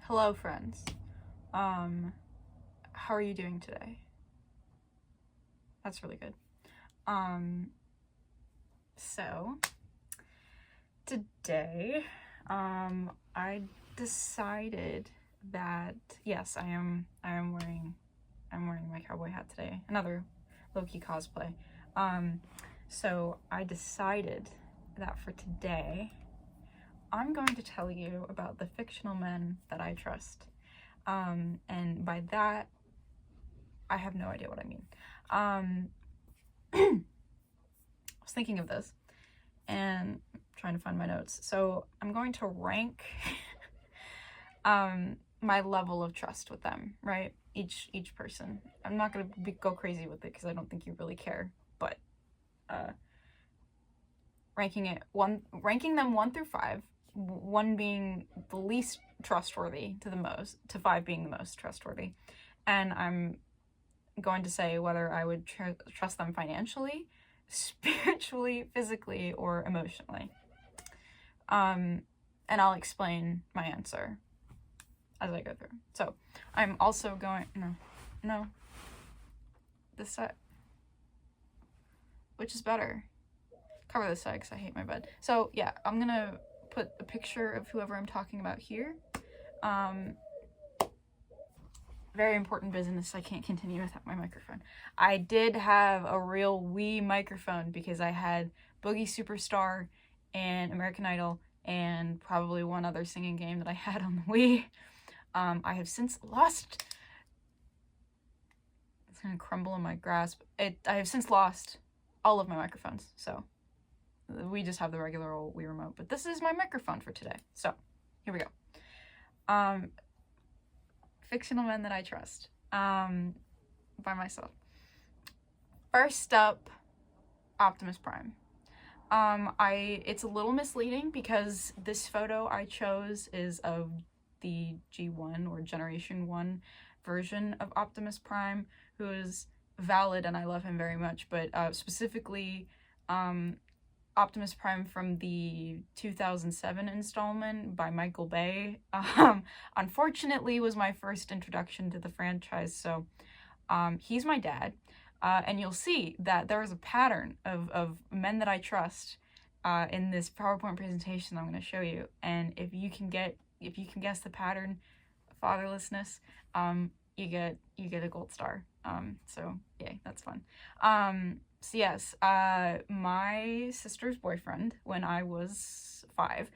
Hello, friends. How are you doing today? That's really good. So today, I decided that yes, I am wearing my cowboy hat today. Another low-key cosplay. So I decided that for today, I'm going to tell you about the fictional men that I trust. And by that, I have no idea what I mean. I was thinking of this and trying to find my notes. So I'm going to rank my level of trust with them, right? Each person. I'm not going to go crazy with it because I don't think you really care, but ranking them 1 through 5, 1 being the least trustworthy to the most, to 5 being the most trustworthy. And I'm going to say whether I would trust them financially, spiritually, physically, or emotionally. And I'll explain my answer as I go through. So I'm also going, no, this side. Which is better? Cover this side because I hate my bed. So yeah, I'm gonna put a picture of whoever I'm talking about here. Very important business. I can't continue without my microphone. I did have a real Wii microphone because I had Boogie Superstar and American Idol and probably one other singing game that I had on the Wii. I have since lost. It's gonna crumble in my grasp. I have since lost all of my microphones, so we just have the regular old Wii remote. But this is my microphone for today. So here we go. Fictional men that I trust. By myself. First up, Optimus Prime. It's a little misleading because this photo I chose is of the G1 or Generation 1 version of Optimus Prime, who is valid and I love him very much, but specifically Optimus Prime from the 2007 installment by Michael Bay, unfortunately was my first introduction to the franchise, so he's my dad. And you'll see that there is a pattern of men that I trust in this PowerPoint presentation I'm going to show you. And if you can guess the pattern, fatherlessness, you get a gold star. So yay, that's fun. So yes, my sister's boyfriend when I was 5,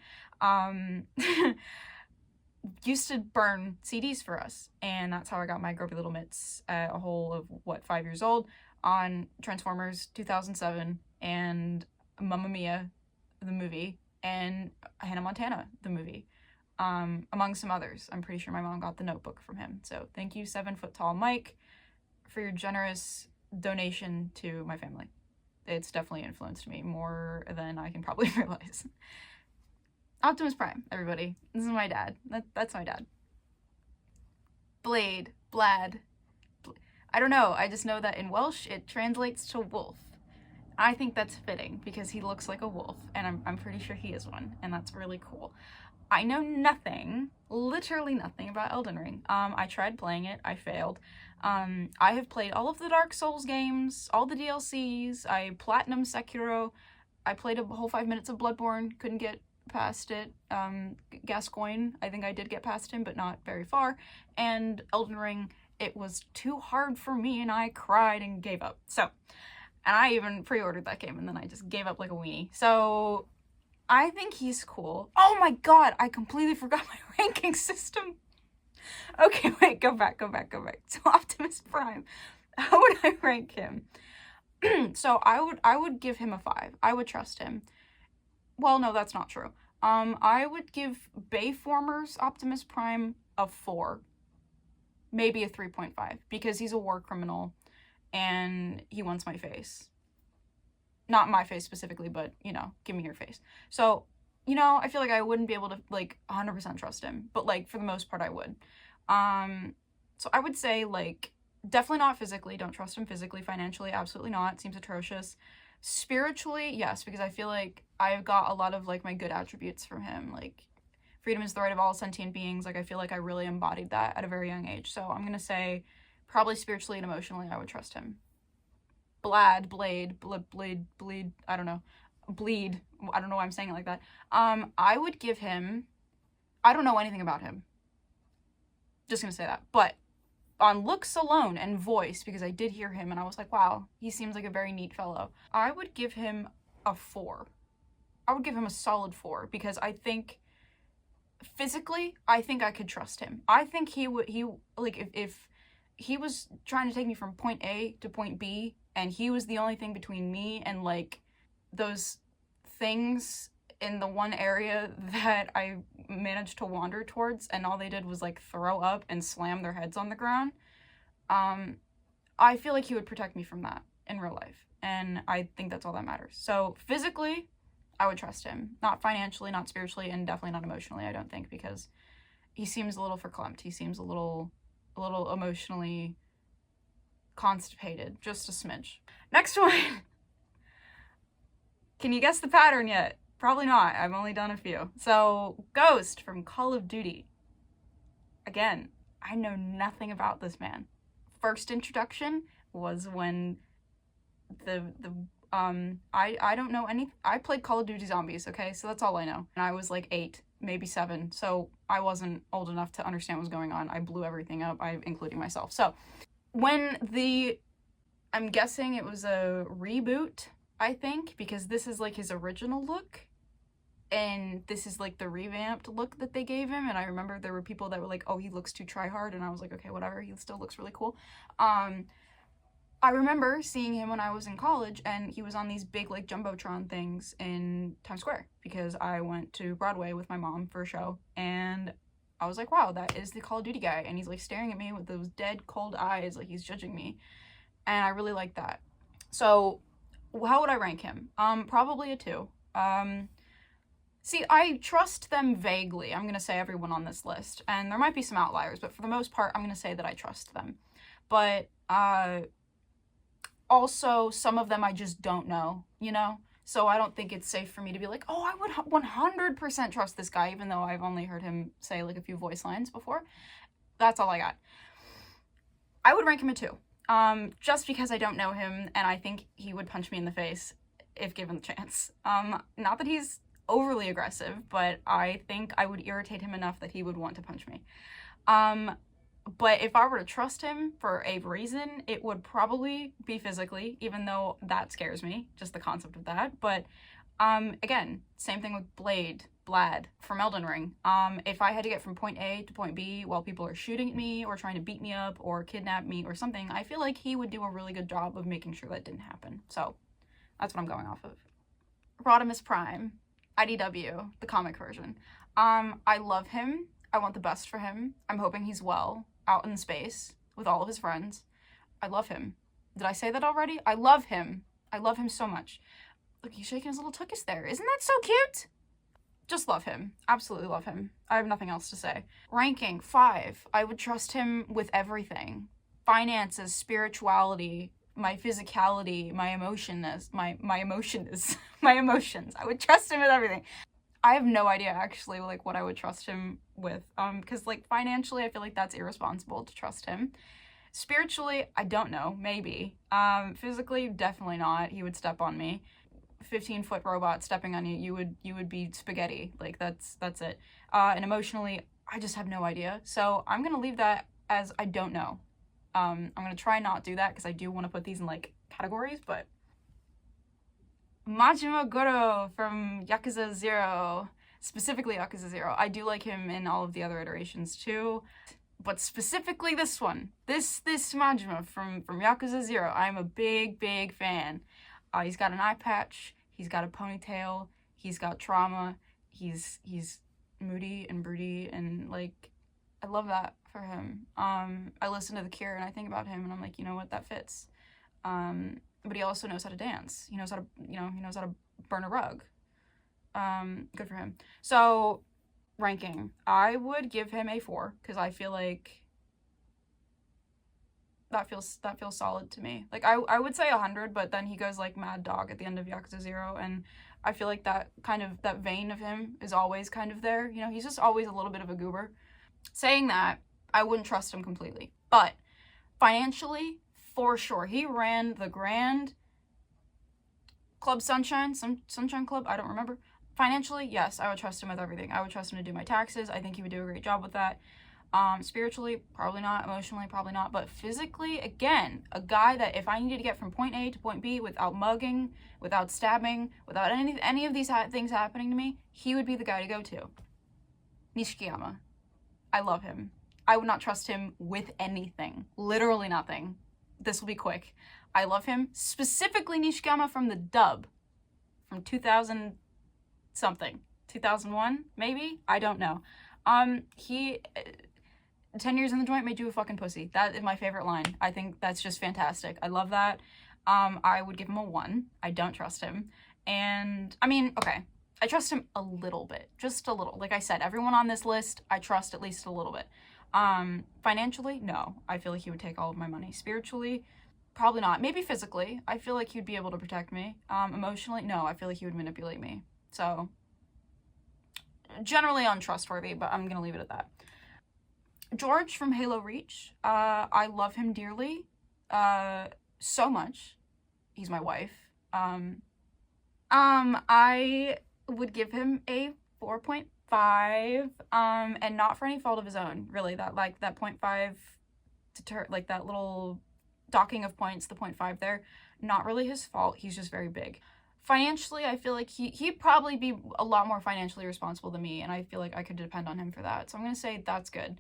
used to burn CDs for us, and that's how I got my Grumpy Little Mitts at a whole of 5 years old on Transformers 2007 and Mamma Mia the movie and Hannah Montana the movie, among some others. I'm pretty sure my mom got The Notebook from him, so thank you 7-foot-tall Mike for your generous donation to my family. It's definitely influenced me more than I can probably realize. Optimus Prime, everybody. This is my dad. That's my dad. Blade. I don't know. I just know that in Welsh it translates to wolf. I think that's fitting because he looks like a wolf, and I'm pretty sure he is one, and that's really cool. I know nothing, literally nothing about Elden Ring. I tried playing it. I failed. I have played all of the Dark Souls games, all the DLCs. I platinum Sekiro. I played a whole 5 minutes of Bloodborne. Couldn't get past it. Gascoigne, I think I did get past him, but not very far. And Elden Ring, it was too hard for me, and I cried and gave up. So, and I even pre-ordered that game, and then I just gave up like a weenie. So, I think he's cool. Oh my god, I completely forgot my ranking system. Okay, wait, go back. So Optimus Prime, how would I rank him? So I would give him a 5. I would trust him. Well, no, that's not true. I would give Bayformers Optimus Prime a 4. Maybe a 3.5, because he's a war criminal and he wants my face. Not my face specifically, but, give me your face. So, I feel like I wouldn't be able to, 100% trust him. But, for the most part, I would. So I would say, definitely not physically. Don't trust him physically. Financially, absolutely not. Seems atrocious. Spiritually, yes, because I feel like I've got a lot of, my good attributes from him. freedom is the right of all sentient beings. Like, I feel like I really embodied that at a very young age. So I'm gonna say probably spiritually and emotionally I would trust him. Bleed, I don't know. Bleed. I don't know why I'm saying it like that. I would give him, I don't know anything about him. Just gonna say that. But on looks alone and voice, because I did hear him and I was like, wow, he seems like a very neat fellow, I would give him a 4. I would give him a solid 4, because I think physically, I think I could trust him. I think he like, if he was trying to take me from point A to point B, and he was the only thing between me and, like, those things in the one area that I managed to wander towards, and all they did was, like, throw up and slam their heads on the ground, I feel like he would protect me from that in real life, and I think that's all that matters. So, physically, I would trust him. Not financially, not spiritually, and definitely not emotionally, I don't think, because he seems a little verklempt. He seems a little emotionally constipated, just a smidge. Next one. Can you guess the pattern yet? Probably not. I've only done a few. So, Ghost from Call of Duty. Again, I know nothing about this man. First introduction was when I don't know any. I played Call of Duty Zombies, okay? So that's all I know. And I was like 8, maybe 7. So I wasn't old enough to understand what was going on. I blew everything up, including myself. So when I'm guessing it was a reboot, I think, because this is like his original look, and this is like the revamped look that they gave him. And I remember there were people that were like, oh, he looks too try-hard, and I was like, okay, whatever, he still looks really cool. I remember seeing him when I was in college, and he was on these big, like, Jumbotron things in Times Square, because I went to Broadway with my mom for a show, and I was like, wow, that is the Call of Duty guy, and he's, like, staring at me with those dead, cold eyes, like he's judging me, and I really like that. So, how would I rank him? Probably a 2. See, I trust them vaguely. I'm gonna say everyone on this list, and there might be some outliers, but for the most part, I'm gonna say that I trust them. But, also, some of them I just don't know, you know? So I don't think it's safe for me to be like, oh, I would 100% trust this guy, even though I've only heard him say, like, a few voice lines before. That's all I got. I would rank him a 2. Just because I don't know him, and I think he would punch me in the face if given the chance. Not that he's overly aggressive, but I think I would irritate him enough that he would want to punch me. But if I were to trust him for a reason, it would probably be physically, even though that scares me, just the concept of that. But, again, same thing with Blad from Elden Ring. If I had to get from point A to point B while people are shooting at me or trying to beat me up or kidnap me or something, I feel like he would do a really good job of making sure that didn't happen. So, that's what I'm going off of. Rodimus Prime, IDW, the comic version. I love him. I want the best for him. I'm hoping he's well, out in space, with all of his friends. I love him. Did I say that already? I love him. I love him so much. Look, he's shaking his little tuchus there. Isn't that so cute? Just love him. Absolutely love him. I have nothing else to say. Ranking, 5. I would trust him with everything. Finances, spirituality, my physicality, my emotions. I would trust him with everything. I have no idea, actually, like, what I would trust him with, because, like, financially, I feel like that's irresponsible to trust him. Spiritually, I don't know, maybe. Physically, definitely not. He would step on me. 15-foot robot stepping on you, you would be spaghetti. Like, that's it. And emotionally, I just have no idea. So I'm gonna leave that as I don't know. I'm gonna try not do that, because I do want to put these in, like, categories, but Majima Goro from Yakuza 0, specifically Yakuza 0. I do like him in all of the other iterations too, but specifically this one, this Majima from Yakuza 0, I'm a big fan. He's got an eye patch, he's got a ponytail, he's got trauma, he's moody and broody, and, like, I love that for him. I listen to The Cure and I think about him and I'm like, you know what, that fits. But he also knows how to dance. He knows how to burn a rug. Good for him. So, ranking. I would give him a 4, because I feel like that feels solid to me. Like, I would say 100, but then he goes, like, Mad Dog at the end of Yakuza 0, and I feel like that vein of him is always kind of there. You know, he's just always a little bit of a goober. Saying that, I wouldn't trust him completely. But financially, for sure. He ran the Grand Club Sunshine, Sunshine Club, I don't remember. Financially, yes, I would trust him with everything. I would trust him to do my taxes. I think he would do a great job with that. Spiritually, probably not. Emotionally, probably not. But physically, again, a guy that if I needed to get from point A to point B without mugging, without stabbing, without any of these things happening to me, he would be the guy to go to. Nishikiyama. I love him. I would not trust him with anything. Literally nothing. This will be quick. I love him. Specifically Nishikiyama from the dub. From 2000 something. 2001, maybe? I don't know. He... 10 years in the joint made you a fucking pussy. That is my favorite line. I think that's just fantastic. I love that. I would give him a 1. I don't trust him. And, I mean, okay. I trust him a little bit. Just a little. Like I said, everyone on this list, I trust at least a little bit. Financially, no. I feel like he would take all of my money. Spiritually, probably not. Maybe physically. I feel like he'd be able to protect me. Emotionally, no. I feel like he would manipulate me. So, generally untrustworthy, but I'm gonna leave it at that. George from Halo Reach. I love him dearly. So much. He's my wife. I would give him a 4.5, and not for any fault of his own, really. That 0.5 like that little docking of points, the 0.5 there, not really his fault. He's just very big. Financially, I feel like he'd probably be a lot more financially responsible than me, and I feel like I could depend on him for that. So I'm gonna say that's good.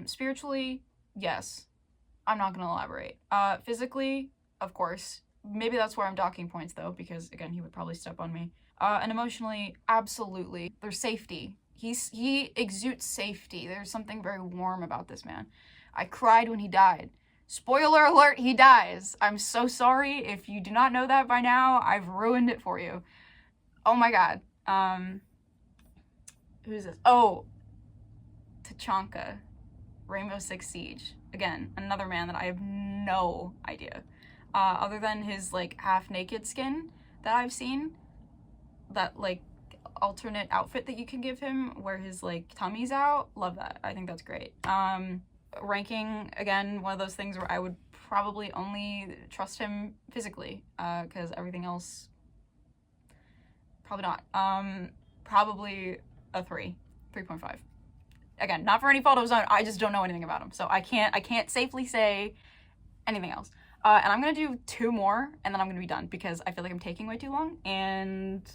Spiritually, yes. I'm not gonna elaborate. Physically, of course. Maybe that's where I'm docking points though, because again, he would probably step on me. And emotionally, absolutely. There's safety. He exudes safety. There's something very warm about this man. I cried when he died. Spoiler alert, he dies. I'm so sorry. If you do not know that by now, I've ruined it for you. Oh my god. Who's this? Oh, Tachanka. Rainbow Six Siege. Again, another man that I have no idea. Other than his, like, half-naked skin that I've seen. That, like, alternate outfit that you can give him where his, like, tummy's out. Love that. I think that's great. Ranking, again, one of those things where I would probably only trust him physically, because everything else, probably not. Probably a 3.5. Again, not for any fault of his own, I just don't know anything about him, so I can't safely say anything else. And I'm gonna do 2 more, and then I'm gonna be done, because I feel like I'm taking way too long, and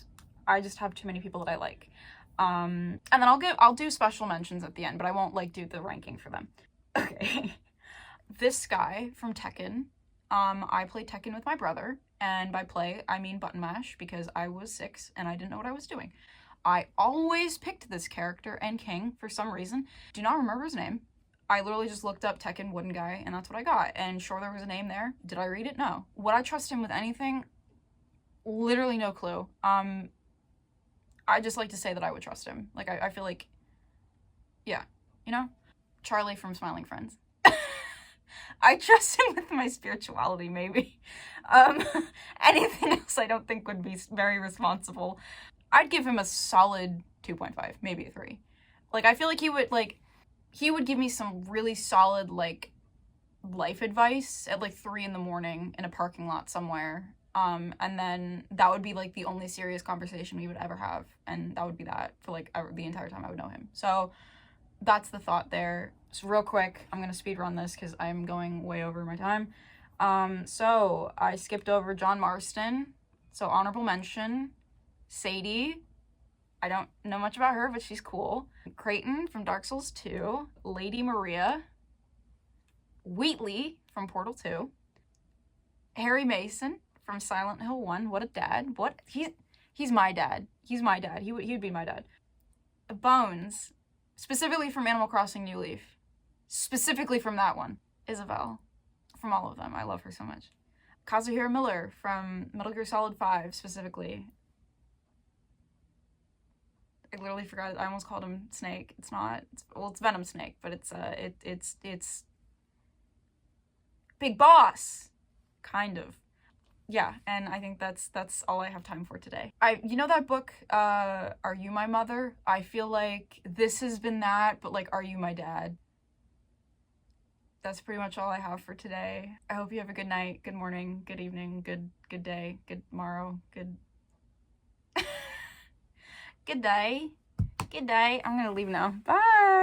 I just have too many people that I like. And then I'll do special mentions at the end, but I won't, like, do the ranking for them. Okay. This guy from Tekken, I played Tekken with my brother, and by play, I mean button mash, because I was 6, and I didn't know what I was doing. I always picked this character and king for some reason. Do not remember his name. I literally just looked up Tekken wooden guy, and that's what I got. And sure, there was a name there. Did I read it? No. Would I trust him with anything? Literally no clue. I just like to say that I would trust him. Like, I feel like, yeah, you know? Charlie from Smiling Friends. I trust him with my spirituality, maybe. Anything else I don't think would be very responsible. I'd give him a solid 2.5, maybe a 3. Like, I feel like he would give me some really solid, like, life advice at, like, 3 in the morning in a parking lot somewhere. And then that would be, like, the only serious conversation we would ever have. And that would be that for, like, the entire time I would know him. So that's the thought there. So real quick, I'm going to speed run this because I'm going way over my time. So I skipped over John Marston. So honorable mention. Sadie. I don't know much about her, but she's cool. Creighton from Dark Souls 2. Lady Maria. Wheatley from Portal 2. Harry Mason from Silent Hill 1. What a dad. What? He's my dad. He's my dad. He would be my dad. Bones. Specifically from Animal Crossing New Leaf. Specifically from that one. Isabelle. From all of them. I love her so much. Kazuhira Miller from Metal Gear Solid 5 specifically. I literally forgot it. I almost called him Snake. It's not. It's Venom Snake, but it's Big Boss. Kind of. yeah, and I think that's all I have time for today. You know that book, Are You My Mother? I feel like this has been that, but like, Are You My Dad? That's pretty much all I have for today. I hope you have a good night, good morning, good evening, good day, good tomorrow, good good day. Good day. I'm gonna leave now. Bye.